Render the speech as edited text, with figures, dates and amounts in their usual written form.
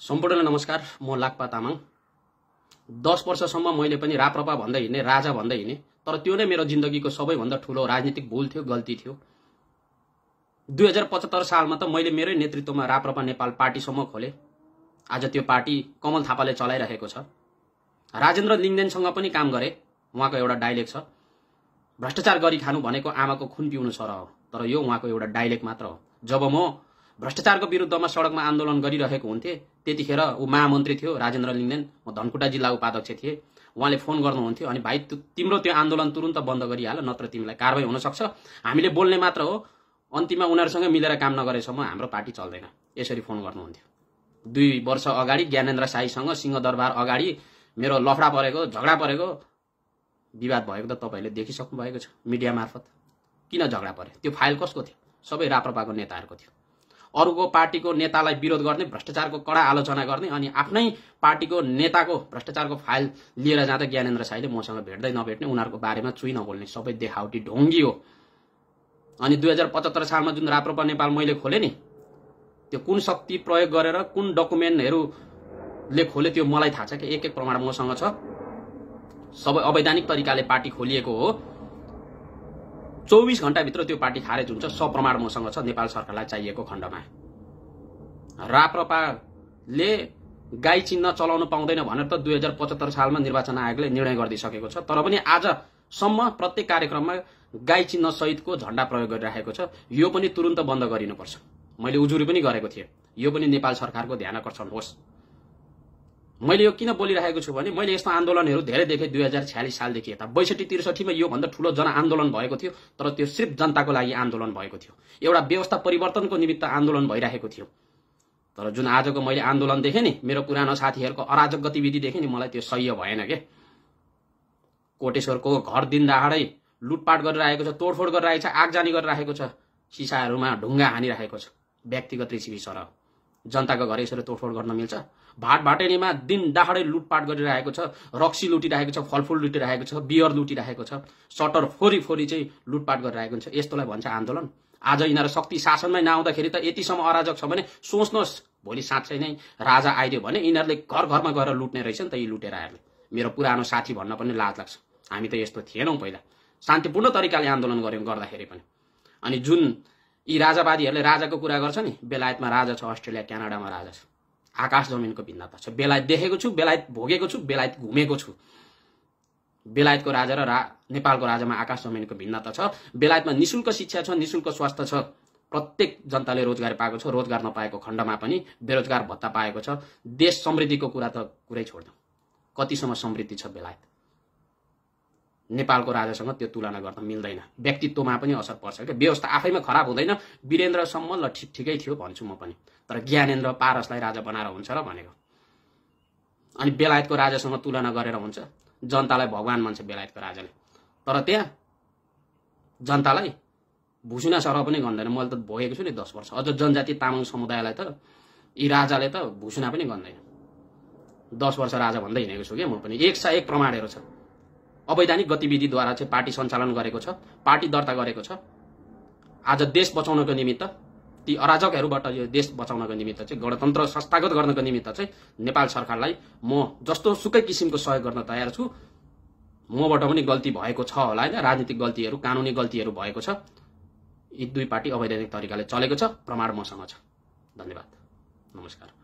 सम्पूर्णलाई नमस्कार। म लाक्पा तामाङ। 10 वर्षसम्म मैले पनि राप्रपा भन्दै हिँड्ने, राजा भन्दै हिँड्ने, तर त्यो नै मेरो जिन्दगीको सबैभन्दा ठूलो राजनीतिक भूल थियो, गल्ती थियो। 2075 सालमा त मैले मेरै नेतृत्वमा राप्रपा नेपाल पार्टीसम्म खोले। आज त्यो पार्टी कमल थापाले चलाइरहेको छ। राजेन्द्र लिङ्गदेनसँग पनि काम गरे। उहाँको एउटा डायलेक्ट छ, भ्रष्टाचार गरी खानु भनेको आमाको खुन पिउनु सरह हो, तर यो उहाँको एउटा डायलेक्ट मात्र हो। जब म भ्रष्टाचारको विरुद्धमा सडकमा आन्दोलन गरिरहेको हुन्थे, त्यतिखेर ऊ महामन्त्री थियो राजेन्द्र लिङ्गदेन, म धनकुटा जिल्ला उपाध्यक्ष थिए। उहाँले फोन गर्नुहुन्थ्यो, अनि भाइ तिम्रो त्यो आन्दोलन तुरुन्त बन्द गरिहाल, नत्र तिमीलाई कारबाही हुन सक्छ। हामीले बोल्ने मात्र हो, अन्तिममा उनीहरूसँग मिलेर काम नगरेसम्म हाम्रो पार्टी चल्दैन। यसरी फोन गर्नुहुन्थ्यो। 2 वर्ष अगाडि ज्ञानेन्द्र साईसँग सिंहदरबार अगाडि मेरो लफडा परेको, झगडा परेको, विवाद भएको त तपाईहरुले देखिसक्नु भएको छ मिडिया मार्फत। किन झगडा परे? त्यो फाइल कसको थियो? सबै राप्रपाको नेताहरूको थियो। अरूको पार्टीको नेतालाई विरोध गर्ने, भ्रष्टाचारको कडा आलोचना गर्ने, अनि आफ्नै पार्टीको नेताको भ्रष्टाचारको फाइल लिएर जाँदा ज्ञानेन्द्र साईले मसँग भेट्दै नभेट्ने, उनीहरूको बारेमा चुई नबोल्ने, सबै देखावटी ढोंगी हो। अनि 2075 सालमा जुन राप्रपा नेपाल मैले खोले नि, त्यो कुन शक्ति प्रयोग गरेर, कुन डकुमेन्टहरूले खोले त्यो मलाई थाहा छ कि एक प्रमाण मसँग छ। सबै अवैधानिक तरिकाले पार्टी खोलिएको हो। 24 घण्टाभित्र त्यो पार्टी खारेज हुन्छ, सप्रमाण मसँग छ। नेपाल सरकारलाई चाहिएको खण्डमा राप्रपाले गाई चिन्ह चलाउन पाउँदैन भनेर त 2075 सालमा निर्वाचन आयोगले निर्णय गरिदिसकेको छ। तर पनि आजसम्म प्रत्येक कार्यक्रममा गाई चिन्ह सहितको झण्डा प्रयोग गरिरहेको छ। यो पनि तुरुन्त बन्द गरिनुपर्छ। मैले उजुरी पनि गरेको थिएँ। यो पनि नेपाल सरकारको ध्यान आकर्षण होस्। मैले यो किन बोलिरहेको छु भने मैले यस्तो आन्दोलनहरू धेरै देखे। 2046 सालदेखि यता 62-63 मा यो भन्दा ठूलो जनआन्दोलन भएको थियो, तर त्यो सिर्फ जनताको लागि आन्दोलन भएको थियो। एउटा व्यवस्था परिवर्तनको निमित्त आन्दोलन भइरहेको थियो। तर जुन आजको मैले आन्दोलन देखेँ नि, मेरो पुरानो साथीहरूको अराजक गतिविधि देखेँ नि, मलाई त्यो सह्य भएन के। कोटेश्वरको घर दिन दहाडै लुटपाट गरिरहेको छ, तोडफोड गरिरहेको छ, आगजानी गरिरहेको छ, सिसाहरूमा ढुङ्गा हानिरहेको छ। व्यक्तिगत ऋषि सर जनताको घर यसरी तोडफोड गर्न मिल्छ? भाटभाटेनीमा दिन दहाडै लुटपाट गरिरहेको छ, रक्सी लुटिरहेको छ, फलफुल लुटिरहेको छ, बियर लुटिरहेको छ, सटर फोरी फोरी चाहिँ लुटपाट गरिरहेको हुन्छ। यस्तोलाई भन्छ आन्दोलन? आज यिनीहरू शक्ति शासनमै नआउँदाखेरि त यतिसम्म अराजक छ भने सोच्नुहोस्, भोलि साँच्चै नै राजा आइदियो भने यिनीहरूले घर घरमा गएर लुट्ने रहेछ नि त। यी लुटेराहरूले मेरो पुरानो साथी भन्न पनि लाज लाग्छ। हामी त यस्तो थिएनौँ पहिला, शान्तिपूर्ण तरिकाले आन्दोलन गर्यौँ गर्दाखेरि पनि। अनि जुन यी राजावादीहरूले राजाको कुरा गर्छ नि, बेलायतमा राजा छ, अस्ट्रेलिया क्यानाडामा राजा छ। आकाश जमिनको भिन्नता छ। बेलायत देखेको छु, बेलायत भोगेको छु, बेलायत घुमेको छु। बेलायतको राजा र नेपालको राजामा आकाश जमिनको भिन्नता छ। बेलायतमा निशुल्क शिक्षा छ, निशुल्क स्वास्थ्य छ, प्रत्येक जनताले रोजगार पाएको छ। रोजगार नपाएको खण्डमा पनि बेरोजगार भत्ता पाएको छ। देश समृद्धिको कुरा त कुरै छोड्दौँ। कतिसम्म समृद्धि छ बेलायत? नेपालको राजासँग त्यो तुलना गर्न मिल्दैन। व्यक्तित्वमा पनि असर पर्छ क्या। व्यवस्था आफैमा खराब हुँदैन। वीरेन्द्रसम्म ल ठिकै थियो भन्छु म पनि, तर ज्ञानेन्द्र पारसलाई राजा बनाएर हुन्छ र भनेको? अनि बेलायतको राजासँग तुलना गरेर हुन्छ? जनतालाई भगवान मान्छ बेलायतको राजाले, तर त्यहाँ जनतालाई भुसुना सरह पनि गन्दैन। मैले त भोगेको छु नि 10 वर्ष। अझ जनजाति तामाङ समुदायलाई त यी राजाले त भुसुना पनि गन्दैन। 10 वर्ष राजा भन्दै हिँडेको छु क्या म पनि। 101 प्रमाणहरू छ। अवैधानिक गतिविधिद्वारा चाहिँ पार्टी सञ्चालन गरेको छ, पार्टी दर्ता गरेको छ। आज देश बचाउनको निमित्त, ती अराजकहरूबाट यो देश बचाउनको निमित्त चाहिँ, गणतन्त्र संस्थागत गर्नको निमित्त चाहिँ नेपाल सरकारलाई म जस्तो सुकै किसिमको सहयोग गर्न तयार छु। मबाट पनि गल्ती भएको छ होला हैन, राजनीतिक गल्तीहरू, कानुनी गल्तीहरू भएको छ। यी दुई पार्टी अवैधानिक तरिकाले चलेको छ, प्रमाण मसँग छ। धन्यवाद, नमस्कार।